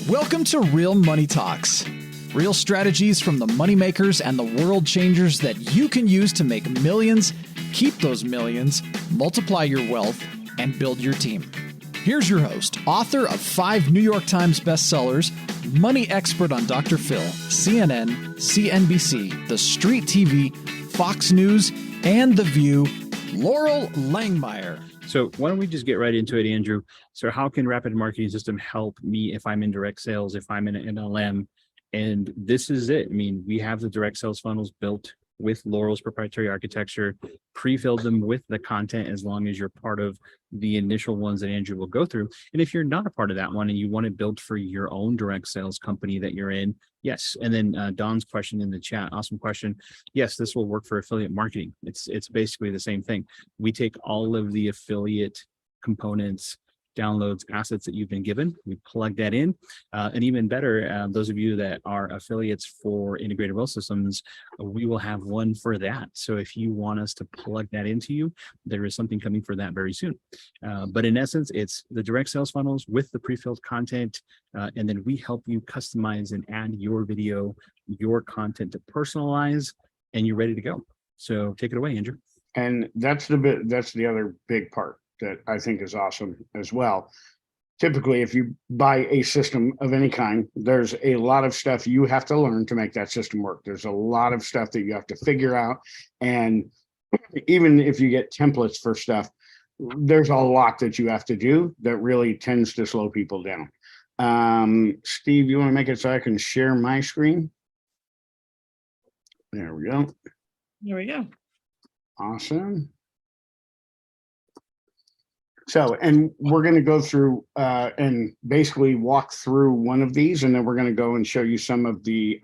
Welcome to Real Money Talks. Real strategies from the moneymakers and the world changers that you can use to make millions, keep those millions, multiply your wealth, and build your team. Here's your host, author of 5 New York Times bestsellers, money expert on Dr. Phil, CNN, CNBC, The Street TV, Fox News, and The View, Loral Langemeier. So why don't we just get right into it, Andrew? So how can Rapid Marketing System help me if I'm in direct sales, if I'm in an MLM? And this is it. I mean, we have the direct sales funnels built with Loral's proprietary architecture, pre-filled them with the content as long as you're part of the initial ones that Andrew will go through. And if you're not a part of that one and you want to build for your own direct sales company that you're in, yes. And then Don's question in the chat, awesome question. Yes, this will work for affiliate marketing. It's basically the same thing. We take all of the affiliate components, downloads, assets that you've been given. We plug that in. And even better, those of you that are affiliates for integrated wealth systems, we will have one for that. So if you want us to plug that into you, there is something coming for that very soon. But in essence, it's the direct sales funnels with the pre-filled content. And then we help you customize and add your video, your content to personalize, and you're ready to go. So take it away, Andrew. And that's the other big part that I think is awesome as well. Typically, if you buy a system of any kind, there's a lot of stuff you have to learn to make that system work. There's a lot of stuff that you have to figure out. And even if you get templates for stuff, there's a lot that you have to do that really tends to slow people down. Steve, you want to make it so I can share my screen? There we go. There we go. Awesome. So, and we're going to go through and basically walk through one of these, and then we're going to go and show you some of the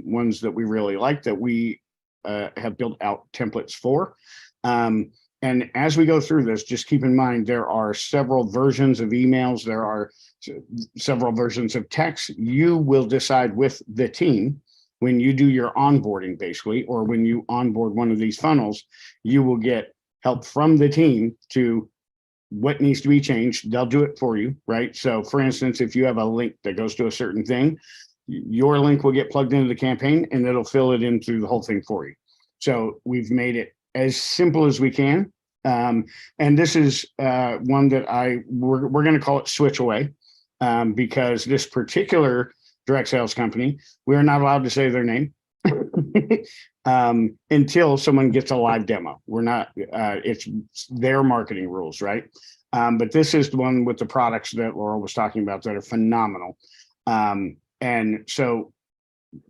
ones that we really like that we have built out templates for. And as we go through this, just keep in mind, there are several versions of emails. There are several versions of text. You will decide with the team when you do your onboarding, basically, or when you onboard one of these funnels, you will get help from the team to what needs to be changed. They'll do it for you, right? So for instance, if you have a link that goes to a certain thing, your link will get plugged into the campaign and it'll fill it in through the whole thing for you. So we've made it as simple as we can. And this is one that we're going to call it Switch Away because this particular direct sales company, we're not allowed to say their name until someone gets a live demo. We're not, it's their marketing rules, right? But this is the one with the products that Loral was talking about that are phenomenal. And so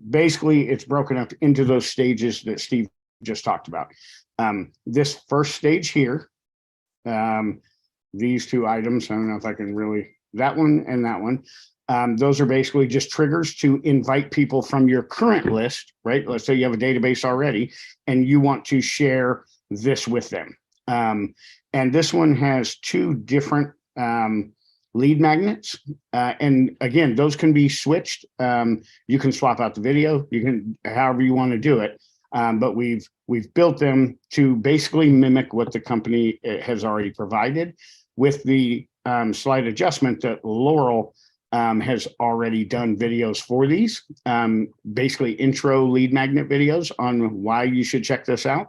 basically it's broken up into those stages that Steve just talked about. This first stage here, these 2 items, I don't know if I can really, that one and that one, those are basically just triggers to invite people from your current list, right? Let's say you have a database already and you want to share this with them. And this one has 2 different lead magnets. And again, those can be switched. You can swap out the video, you can, however you want to do it. But we've built them to basically mimic what the company has already provided with the slight adjustment that Loral has already done videos for these, basically intro lead magnet videos on why you should check this out.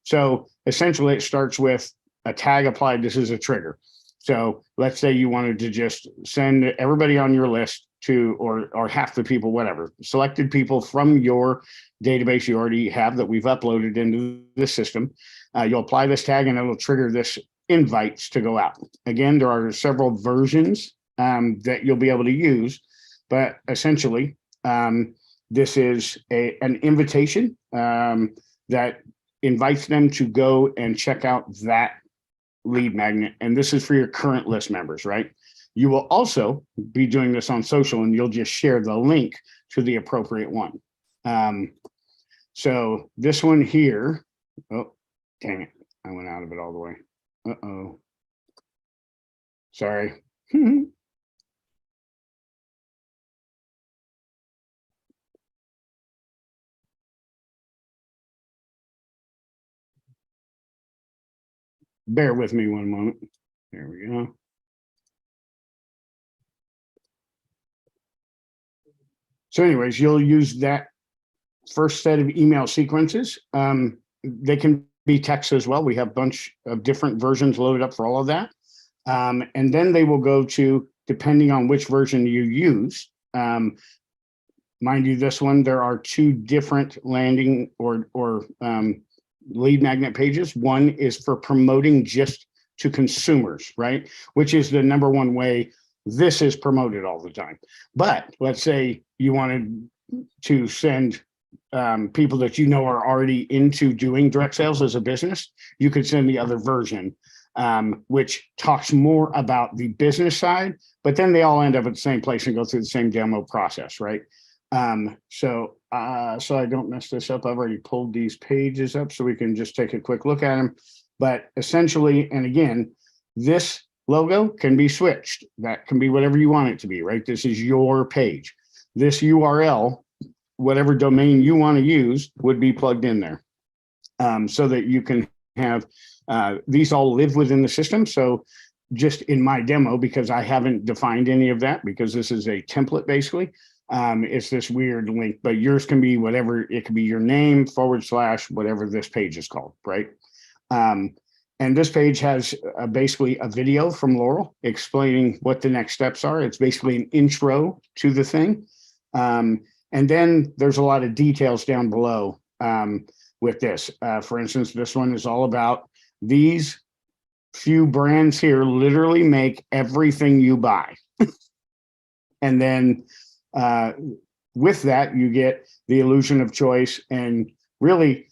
So essentially it starts with a tag applied. This is a trigger. So let's say you wanted to just send everybody on your list to, or half the people, whatever, selected people from your database you already have that we've uploaded into the system. You'll apply this tag and it'll trigger this invites to go out. Again, there are several versions that you'll be able to use, but essentially this is an invitation that invites them to go and check out that lead magnet. And this is for your current list members, right? You will also be doing this on social and you'll just share the link to the appropriate one. So this one here, oh, dang it. I went out of it all the way. Uh-oh. Sorry. Bear with me one moment. There we go. So anyways, you'll use that first set of email sequences. They can be text as well. We have a bunch of different versions loaded up for all of that. And then they will go to, depending on which version you use. Mind you, this one, there are two different landing or lead magnet pages. One is for promoting just to consumers, right? Which is the number one way this is promoted all the time. But let's say you wanted to send people that you know are already into doing direct sales as a business, you could send the other version, which talks more about the business side, but then they all end up at the same place and go through the same demo process, right? So I don't mess this up. I've already pulled these pages up so we can just take a quick look at them. But essentially, and again, this logo can be switched. That can be whatever you want it to be, right? This is your page. This URL, whatever domain you want to use, would be plugged in there, so that you can have these all live within the system. So just in my demo, because I haven't defined any of that, because this is a template basically, it's this weird link, but yours can be whatever. It could be your name / whatever this page is called, right? And this page has basically a video from Loral explaining what the next steps are. It's basically an intro to the thing. And then there's a lot of details down below with this. For instance, this one is all about these few brands here literally make everything you buy. And then with that, you get the illusion of choice. And really,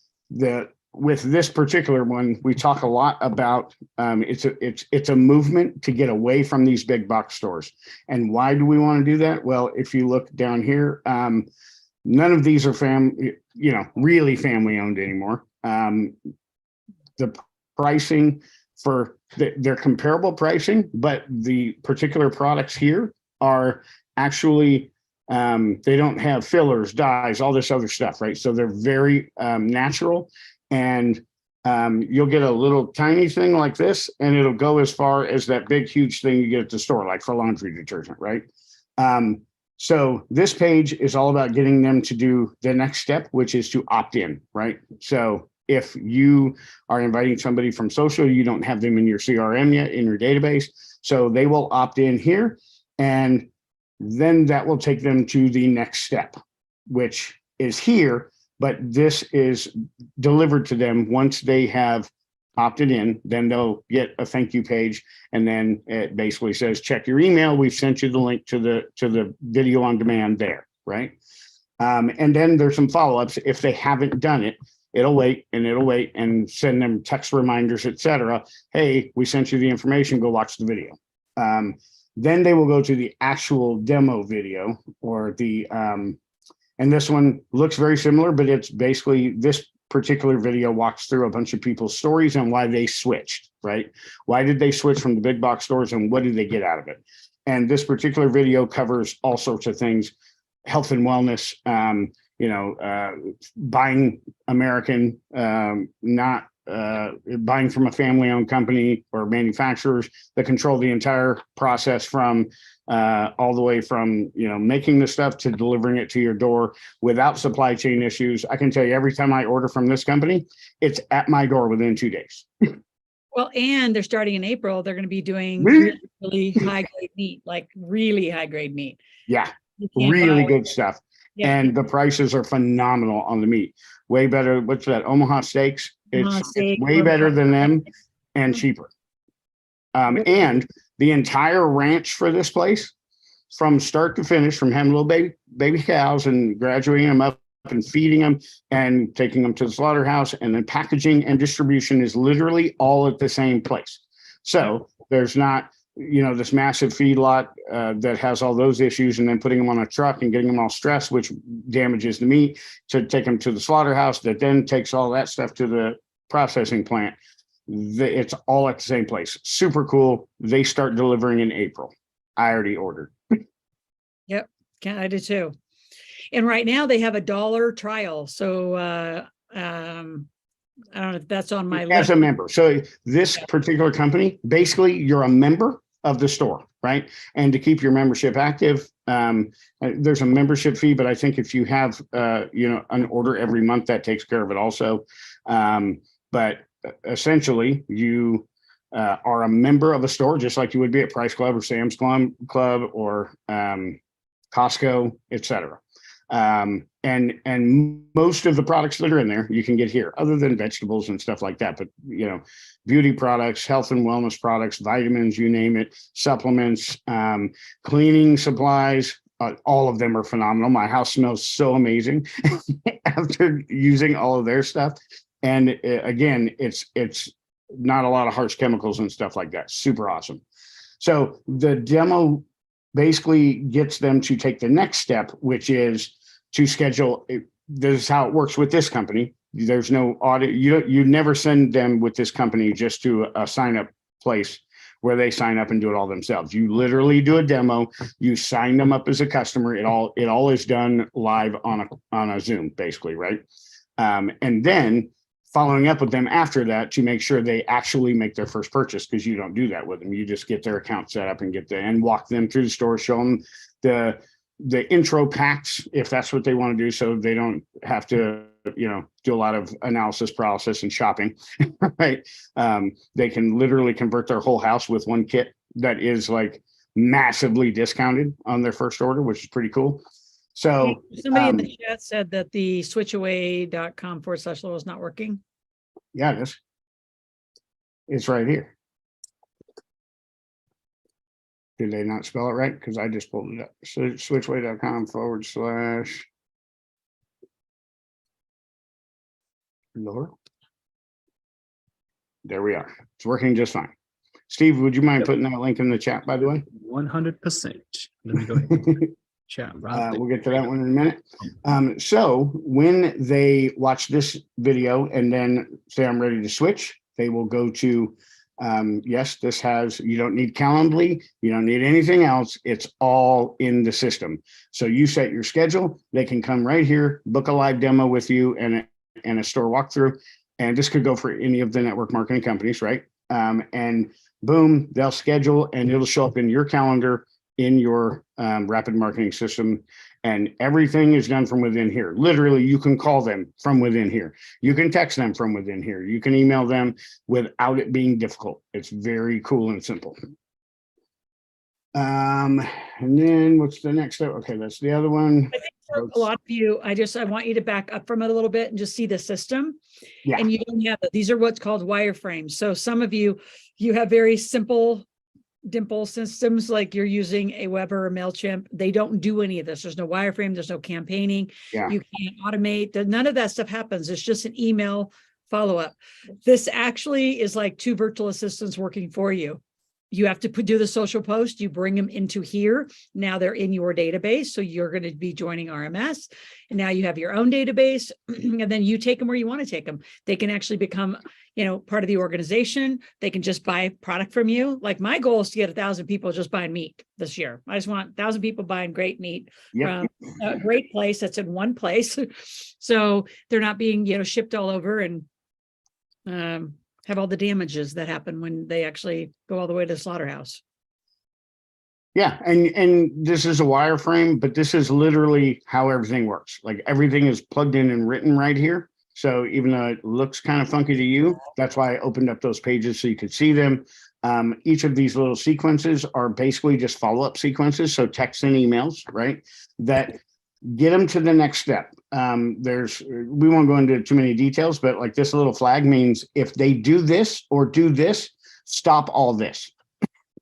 with this particular one, we talk a lot about it's a movement to get away from these big box stores. And why do we want to do that? Well, if you look down here, none of these are really family owned anymore. The pricing for they're comparable pricing, but the particular products here are actually they don't have fillers, dyes, all this other stuff, right? So they're very natural. And you'll get a little tiny thing like this, and it'll go as far as that big, huge thing you get at the store, like for laundry detergent, right? So this page is all about getting them to do the next step, which is to opt in, right? So if you are inviting somebody from social, you don't have them in your CRM yet, in your database. So they will opt in here, and then that will take them to the next step, which is here. But this is delivered to them once they have opted in. Then they'll get a thank you page, and then it basically says, check your email. We've sent you the link to the video on demand there, right? And then there's some follow-ups. If they haven't done it, it'll wait and send them text reminders, etc. Hey, we sent you the information. Go watch the video. Then they will go to the actual demo video, or the and this one looks very similar, but it's basically this particular video walks through a bunch of people's stories and why they switched, right? Why did they switch from the big box stores, and what did they get out of it? And this particular video covers all sorts of things: health and wellness, buying American, not buying from a family-owned company or manufacturers that control the entire process from all the way from making the stuff to delivering it to your door without supply chain issues. I can tell you, every time I order from this company, it's at my door within 2 days. Well, and they're starting in April. They're going to be doing really high grade meat, like really high grade meat. Yeah, really good stuff. Yeah. And the prices are phenomenal on the meat. Way better. What's that? Omaha Steaks. It's way better than them and cheaper. And the entire ranch for this place, from start to finish, from having little baby cows and graduating them up and feeding them and taking them to the slaughterhouse, and then packaging and distribution, is literally all at the same place. So there's not, this massive feedlot that has all those issues, and then putting them on a truck and getting them all stressed, which damages the meat, to take them to the slaughterhouse that then takes all that stuff to the processing plant. It's all at the same place. Super cool. They start delivering in April. I already ordered. Yep, I did too. And right now they have $1 trial. So I don't know if that's on my list. As a member. So this particular company, basically you're a member of the store, right? And to keep your membership active, There's a membership fee, but I think if you have, an order every month, that takes care of it also. But essentially, you are a member of a store, just like you would be at Price Club or Sam's Club or Costco, etc. And most of the products that are in there you can get here, other than vegetables and stuff like that. But beauty products, health and wellness products, vitamins, you name it, supplements, cleaning supplies, all of them are phenomenal. My house smells so amazing after using all of their stuff. And again, it's not a lot of harsh chemicals and stuff like that. Super awesome. So the demo basically gets them to take the next step, which is to schedule. This is how it works with this company. There's no audit. You never send them with this company just to a sign up place where they sign up and do it all themselves. You literally do a demo. You sign them up as a customer. It all is done live on a Zoom, basically, right? And then following up with them after that to make sure they actually make their first purchase, because you don't do that with them. You just get their account set up and walk them through the store, show them the intro packs, if that's what they want to do, so they don't have to, do a lot of analysis, paralysis, and shopping, right? They can literally convert their whole house with one kit that is like massively discounted on their first order, which is pretty cool. So somebody in the chat said that the switchaway.com/Loral is not working. Yeah, it is. It's right here. Did they not spell it right? Because I just pulled it up. So switchaway.com/Loral. There we are. It's working just fine. Steve, would you mind putting that link in the chat, by the way? 100%. Let me go ahead. Chat. We'll get to that one in a minute. So when they watch this video and then say, I'm ready to switch, they will go to, yes, you don't need Calendly. You don't need anything else. It's all in the system. So you set your schedule. They can come right here, book a live demo with you and a store walkthrough. And this could go for any of the network marketing companies, right? And boom, they'll schedule and it'll show up in your calendar in your rapid marketing system, and everything is done from within here. Literally, you can call them from within here. You can text them from within here. You can email them without it being difficult. It's very cool and simple. And then what's the next step? Okay, that's the other one. I think for a lot of you, I want you to back up from it a little bit and just see the system. Yeah. And you don't have it. These are what's called wireframes. So some of you have very simple dimple systems, like you're using a Weber or MailChimp. They don't do any of this. There's no wireframe. There's no campaigning. Yeah. You can't automate. None of that stuff happens. It's just an email follow-up. This actually is like two virtual assistants working for you. You have to do the social post. You bring them into here. Now they're in your database. So you're going to be joining RMS. And now you have your own database. And then you take them where you want to take them. They can actually become, part of the organization. They can just buy product from you. Like my goal is to get 1,000 people just buying meat this year. I just want 1,000 people buying great meat from a great place that's in one place. So they're not being, shipped all over and have all the damages that happen when they actually go all the way to the slaughterhouse. Yeah, and this is a wireframe, but this is literally how everything works. Like everything is plugged in and written right here. So even though it looks kind of funky to you, that's why I opened up those pages so you could see them. Each of these little sequences are basically just follow-up sequences. So texts and emails, right? That get them to the next step. We won't go into too many details, but like this little flag means if they do this or do this, stop all this,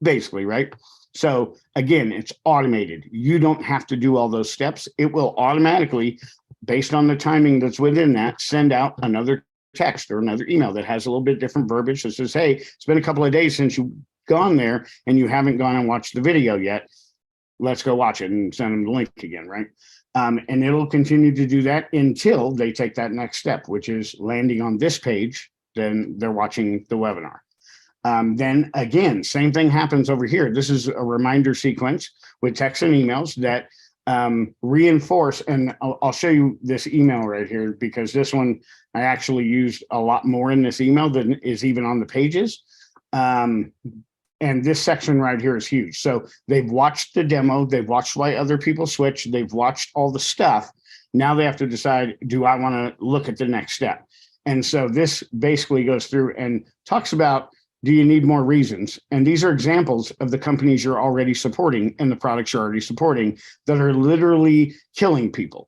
basically, right? So again, it's automated. You don't have to do all those steps. It will automatically, based on the timing that's within that, send out another text or another email that has a little bit different verbiage that says, hey, it's been a couple of days since you've gone there and you haven't gone and watched the video yet. Let's go watch it, and send them the link again, right? And it'll continue to do that until they take that next step, which is landing on this page. Then they're watching the webinar. Then again, same thing happens over here. This is a reminder sequence with texts and emails that reinforce, and I'll show you this email right here, because this one I actually used a lot more in this email than is even on the pages. And this section right here is huge. So they've watched the demo, they've watched why other people switch, they've watched all the stuff. Now they have to decide, do I want to look at the next step? And so this basically goes through and talks about, do you need more reasons? And these are examples of the companies you're already supporting and the products you're already supporting that are literally killing people,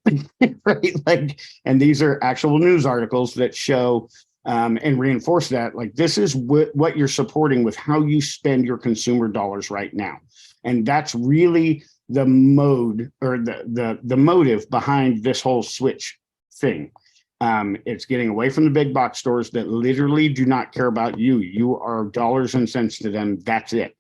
right? Like, and these are actual news articles that show and reinforce that, like, this is what you're supporting with how you spend your consumer dollars right now. And that's really the mode or the motive behind this whole switch thing. It's getting away from the big box stores that literally do not care about you. You are dollars and cents to them. That's it.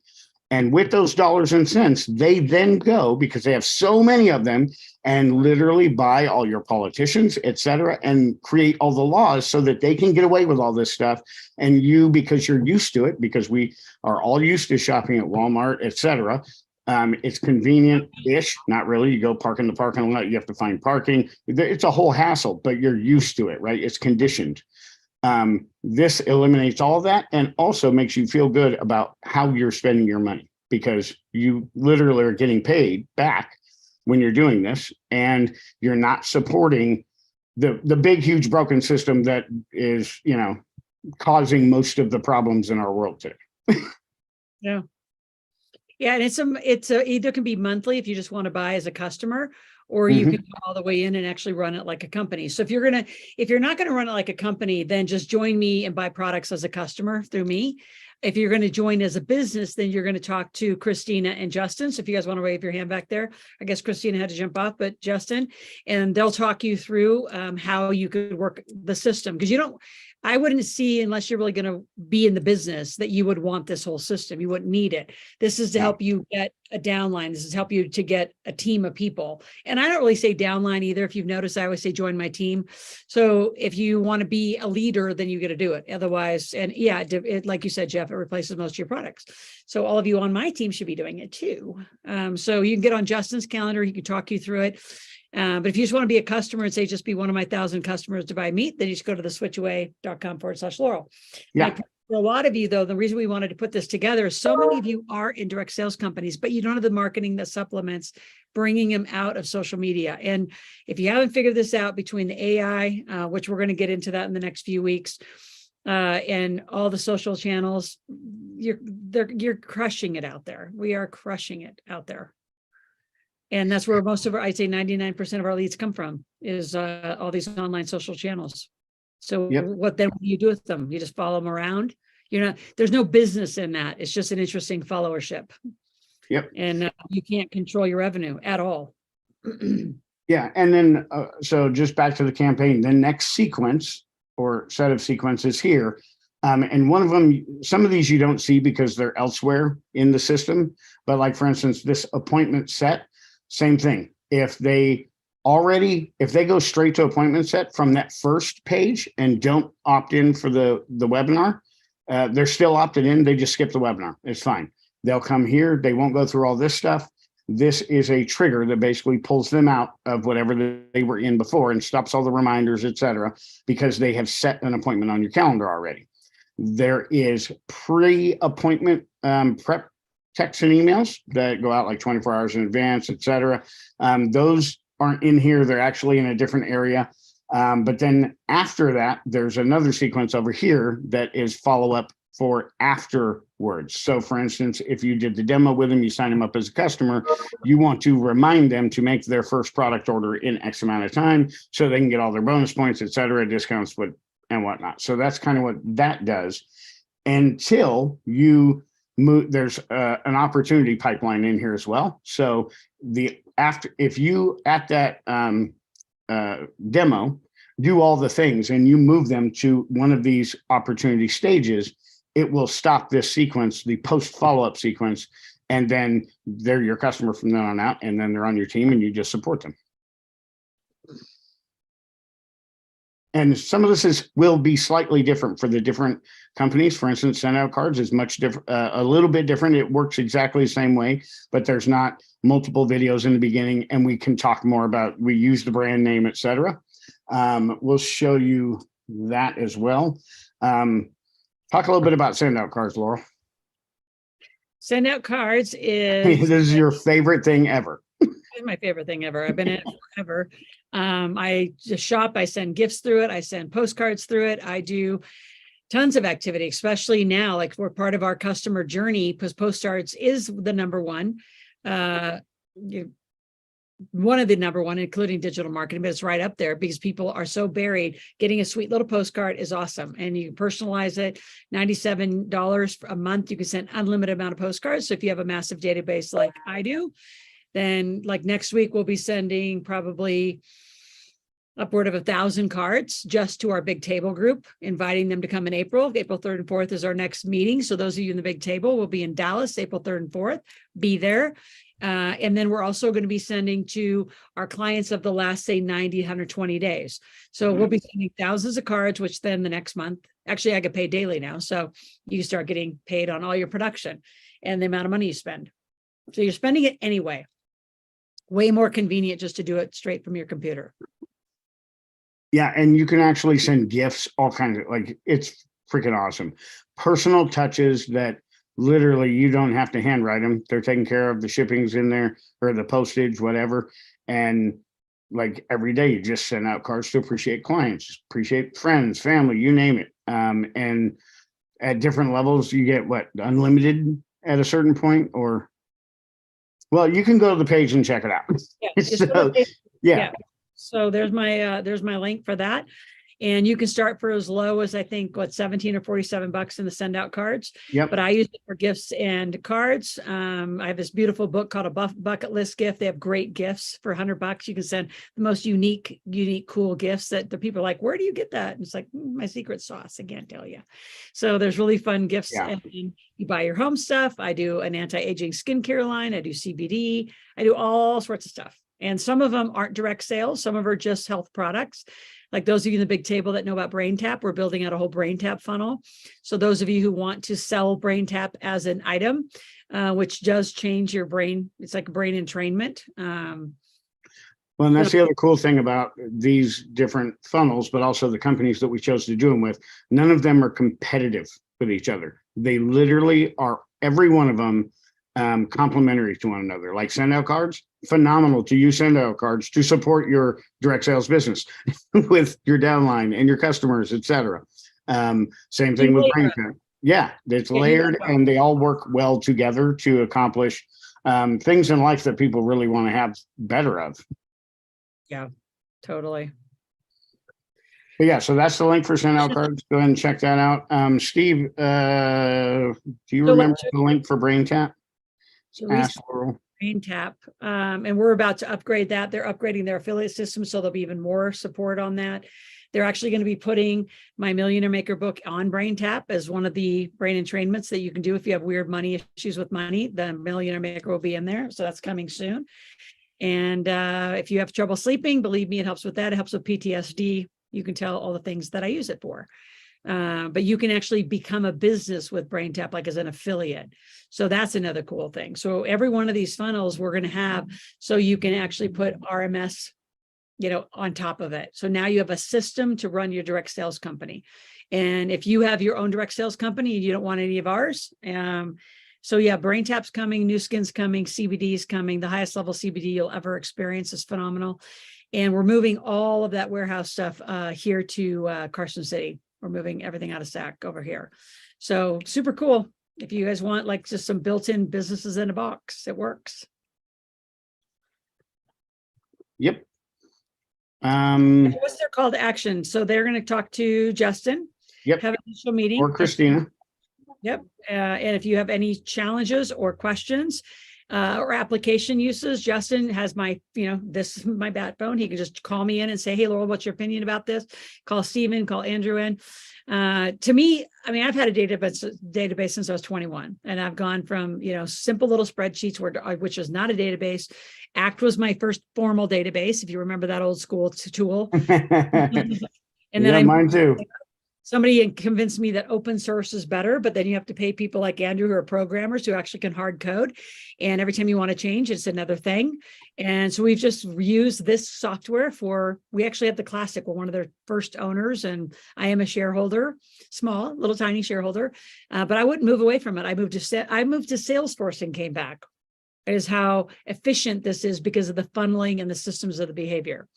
And with those dollars and cents, they then go, because they have so many of them, and literally buy all your politicians, et cetera, and create all the laws so that they can get away with all this stuff. And you, because you're used to it, because we are all used to shopping at Walmart, et cetera, it's convenient-ish, not really. You go park in the parking lot, you have to find parking. It's a whole hassle, but you're used to it, right? It's conditioned. This eliminates all of that and also makes you feel good about how you're spending your money, because you literally are getting paid back when you're doing this, and you're not supporting the big, huge broken system that is, you know, causing most of the problems in our world today. Yeah. Yeah, and it's either can be monthly if you just want to buy as a customer, or you can go all the way in and actually run it like a company. So if you're not going to run it like a company, then just join me and buy products as a customer through me. If you're going to join as a business, then you're going to talk to Christina and Justin. So if you guys want to wave your hand back there, I guess Christina had to jump off, but Justin, and they'll talk you through how you could work the system. Because I wouldn't see, unless you're really going to be in the business, that you would want this whole system. You wouldn't need it. This is to help you get a downline. This is to help you to get a team of people. And I don't really say downline either. If you've noticed, I always say join my team. So if you want to be a leader, then you got to do it. Otherwise, and yeah, it, like you said, Jeff, it replaces most of your products. So all of you on my team should be doing it too. So you can get on Justin's calendar. He can talk you through it. But if you just want to be a customer and say, just be one of my 1,000 customers to buy meat, then you just go to the switchaway.com/Loral. Yeah. For a lot of you, though, the reason we wanted to put this together is so many of you are in direct sales companies, but you don't have the marketing that supplements bringing them out of social media. And if you haven't figured this out, between the AI, which we're going to get into that in the next few weeks, and all the social channels, you're crushing it out there. We are crushing it out there. And that's where most of our, I'd say 99% of our leads come from, is all these online social channels. So what then do you do with them? You just follow them around. There's no business in that. It's just an interesting followership. Yep. And you can't control your revenue at all. Yeah. And then, so just back to the campaign, the next sequence or set of sequences here. And one of them, some of these you don't see because they're elsewhere in the system. But like, for instance, this appointment set, same thing. If they go straight to appointment set from that first page and don't opt in for the webinar, they're still opted in. They just skip the webinar. It's fine. They'll come here. They won't go through all this stuff. This is a trigger that basically pulls them out of whatever they were in before and stops all the reminders, et cetera, because they have set an appointment on your calendar already. There is pre-appointment prep texts and emails that go out like 24 hours in advance, et cetera. Those aren't in here. They're actually in a different area. But then after that, there's another sequence over here that is follow-up for afterwards. So for instance, if you did the demo with them, you sign them up as a customer, you want to remind them to make their first product order in X amount of time so they can get all their bonus points, et cetera, discounts, and whatnot. So that's kind of what that does until you move. There's an opportunity pipeline in here as well. So if you at that demo do all the things and you move them to one of these opportunity stages, it will stop this sequence, the post follow-up sequence, and then they're your customer from then on out, and then they're on your team and you just support them. And some of this will be slightly different for the different companies. For instance, send out cards is much different, a little bit different. It works exactly the same way, but there's not multiple videos in the beginning, and we can talk more about, we use the brand name, et cetera. We'll show you that as well. Talk a little bit about send out cards, Loral. Send out cards This is is your favorite thing ever. my favorite thing ever. I've been in it forever. I just shop, I send gifts through it, I send postcards through it, I do tons of activity, especially now, like we're part of our customer journey, because postcards is the number one. One of the number one, including digital marketing, but it's right up there because people are so buried. Getting a sweet little postcard is awesome. And you personalize it, $97 a month. You can send unlimited amount of postcards. So if you have a massive database like I do, then like next week, we'll be sending probably upward of 1,000 cards just to our big table group, inviting them to come in April. April 3rd and 4th is our next meeting. So those of you in the big table will be in Dallas, April 3rd and 4th, be there. And then we're also going to be sending to our clients of the last, say, 90, 120 days. So we'll be sending thousands of cards, which then the next month, actually I get paid daily now. So you start getting paid on all your production and the amount of money you spend. So you're spending it anyway. Way more convenient just to do it straight from your computer. Yeah, and you can actually send gifts, all kinds of, like, it's freaking awesome. Personal touches that literally you don't have to handwrite them. They're taken care of. The shipping's in there, or the postage, whatever. And like every day, you just send out cards to appreciate clients, appreciate friends, family, you name it. And at different levels, you get what, unlimited at a certain point, or, well, you can go to the page and check it out. Yeah, So, yeah. So there's my link for that. And you can start for as low as, I think, what, 17 or 47 bucks in the send out cards. Yep. But I use it for gifts and cards. I have this beautiful book called a bucket list gift. They have great gifts for $100. You can send the most unique, cool gifts that the people are like, where do you get that? And it's like, my secret sauce. I can't tell you. So there's really fun gifts. Yeah. And you buy your home stuff. I do an anti-aging skincare line. I do CBD. I do all sorts of stuff. And some of them aren't direct sales. Some of them are just health products. Like those of you in the big table that know about BrainTap, we're building out a whole BrainTap funnel. So those of you who want to sell BrainTap as an item, which does change your brain, it's like brain entrainment. Well, and that's the other cool thing about these different funnels, but also the companies that we chose to do them with. None of them are competitive with each other. They literally are, every one of them, complementary to one another. Like send out cards, phenomenal to use send out cards to support your direct sales business with your downline and your customers, etc. Same thing with BrainTap. Yeah, it's layered and they all work well together to accomplish things in life that people really want to have better of. Yeah, totally. But yeah, so that's the link for send out cards. Go ahead and check that out. Steve, do you remember the link for BrainTap? So BrainTap, and we're about to upgrade that. They're upgrading their affiliate system, so there'll be even more support on that. They're actually going to be putting my Millionaire Maker book on BrainTap as one of the brain entrainments that you can do if you have weird money issues with money. The Millionaire Maker will be in there, so that's coming soon. And if you have trouble sleeping, believe me, it helps with that. It helps with PTSD. You can tell all the things that I use it for. But you can actually become a business with BrainTap, like as an affiliate. So that's another cool thing. So every one of these funnels we're going to have, so you can actually put RMS, on top of it. So now you have a system to run your direct sales company. And if you have your own direct sales company and you don't want any of ours, so yeah, BrainTap's coming, new skin's coming, CBD is coming. The highest level CBD you'll ever experience is phenomenal. And we're moving all of that warehouse stuff here to Carson City. We're moving everything out of SAC over here. So super cool. If you guys want like just some built-in businesses in a box, it works. Yep. What's their call to action? So they're going to talk to Justin. Yep. Have an initial meeting. Or Christina. Yep. And if you have any challenges or questions or application uses, Justin has my, this is my backbone. He can just call me in and say, hey, Loral, what's your opinion about this? Call Steven, call Andrew in. To me, I've had a database since I was 21, and I've gone from, simple little spreadsheets which is not a database. ACT was my first formal database, if you remember that old school tool. And then mine too. Somebody convinced me that open source is better, but then you have to pay people like Andrew who are programmers who actually can hard code. And every time you want to change, it's another thing. And so we've just used this software we actually had the Classic. We're one of their first owners, and I am a shareholder, small, little tiny shareholder, but I wouldn't move away from it. I moved to Salesforce and came back. It is how efficient this is because of the funneling and the systems of the behavior.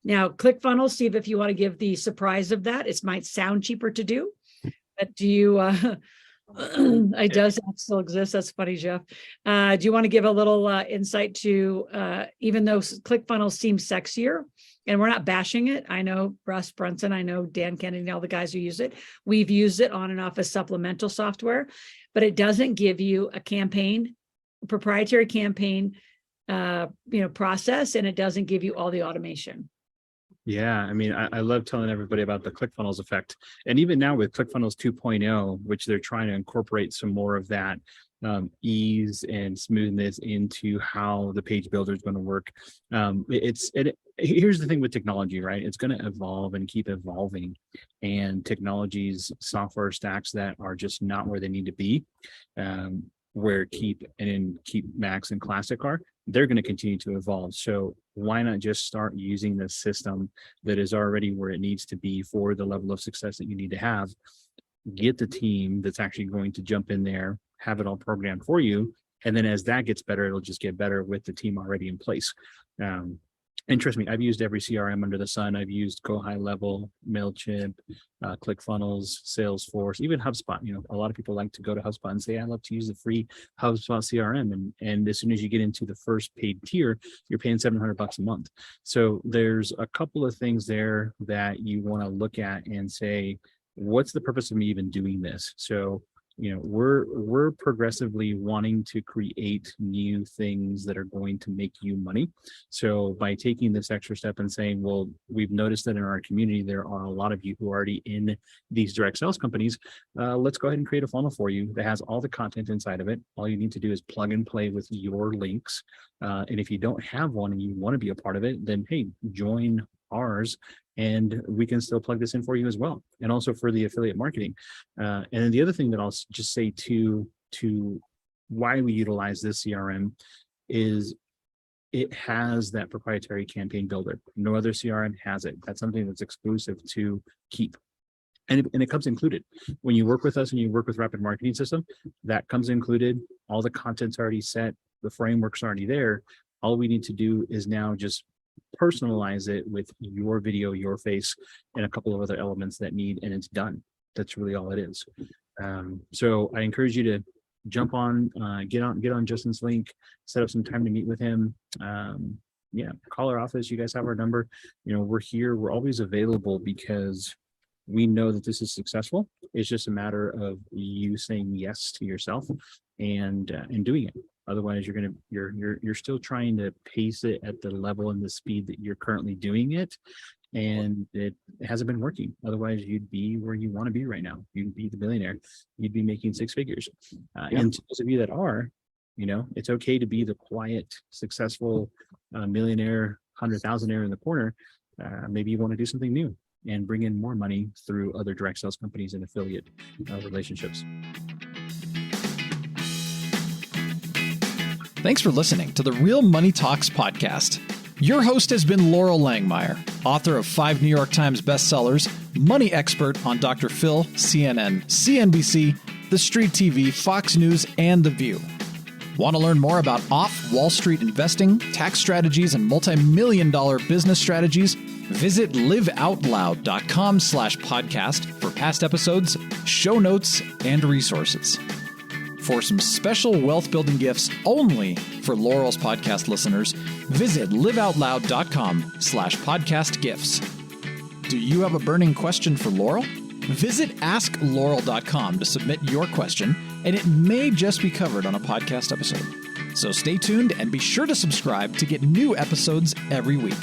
Now, ClickFunnels, Steve, if you want to give the surprise of that, it might sound cheaper to do, but do you, it does still exist. That's funny, Jeff. Do you want to give a little insight to, even though ClickFunnels seems sexier, and we're not bashing it. I know Russ Brunson, I know Dan Kennedy, all the guys who use it. We've used it on and off as supplemental software, but it doesn't give you a proprietary campaign, process, and it doesn't give you all the automation. Yeah, I mean, I love telling everybody about the ClickFunnels effect. And even now with ClickFunnels 2.0, which they're trying to incorporate some more of that ease and smoothness into how the page builder is going to work. Here's the thing with technology, right? It's going to evolve and keep evolving. And technologies, software stacks that are just not where they need to be, where Keep Max and Classic are, they're going to continue to evolve. So why not just start using the system that is already where it needs to be for the level of success that you need to have? Get the team that's actually going to jump in there, have it all programmed for you. And then as that gets better, it'll just get better with the team already in place. And trust me, I've used every CRM under the sun. I've used Go High Level, MailChimp, ClickFunnels, Salesforce, even HubSpot. A lot of people like to go to HubSpot and say, I love to use the free HubSpot CRM. And as soon as you get into the first paid tier, you're paying $700 a month. So there's a couple of things there that you want to look at and say, what's the purpose of me even doing this? So we're progressively wanting to create new things that are going to make you money. So by taking this extra step and saying, well, we've noticed that in our community, there are a lot of you who are already in these direct sales companies. Let's go ahead and create a funnel for you that has all the content inside of it. All you need to do is plug and play with your links. And if you don't have one and you want to be a part of it, then hey, join ours, and we can still plug this in for you as well. And also for the affiliate marketing. And then the other thing that I'll just say to why we utilize this CRM is it has that proprietary campaign builder. No other CRM has it. That's something that's exclusive to Keep. And it comes included. When you work with us and you work with Rapid Marketing System, that comes included. All the content's already set. The framework's already there. All we need to do is now just personalize it with your video, your face, and a couple of other elements that need, and it's done. That's really all it is. So I encourage you to jump on, get on Justin's link, set up some time to meet with him. Call our office. You guys have our number. We're here. We're always available because we know that this is successful. It's just a matter of you saying yes to yourself and doing it. Otherwise, you're still trying to pace it at the level and the speed that you're currently doing it, and it hasn't been working. Otherwise, you'd be where you want to be right now. You'd be the billionaire. You'd be making six figures. And to those of you that are, it's okay to be the quiet, successful millionaire, 100,000aire in the corner. Maybe you want to do something new and bring in more money through other direct sales companies and affiliate relationships. Thanks for listening to the Real Money Talks podcast. Your host has been Loral Langemeier, author of 5 New York Times bestsellers, money expert on Dr. Phil, CNN, CNBC, The Street TV, Fox News, and The View. Want to learn more about off-Wall Street investing, tax strategies, and multi-million-dollar business strategies? Visit liveoutloud.com/podcast for past episodes, show notes, and resources. For some special wealth building gifts only for Loral's podcast listeners, visit liveoutloud.com/podcast gifts. Do you have a burning question for Loral? Visit askloral.com to submit your question, and it may just be covered on a podcast episode. So stay tuned and be sure to subscribe to get new episodes every week.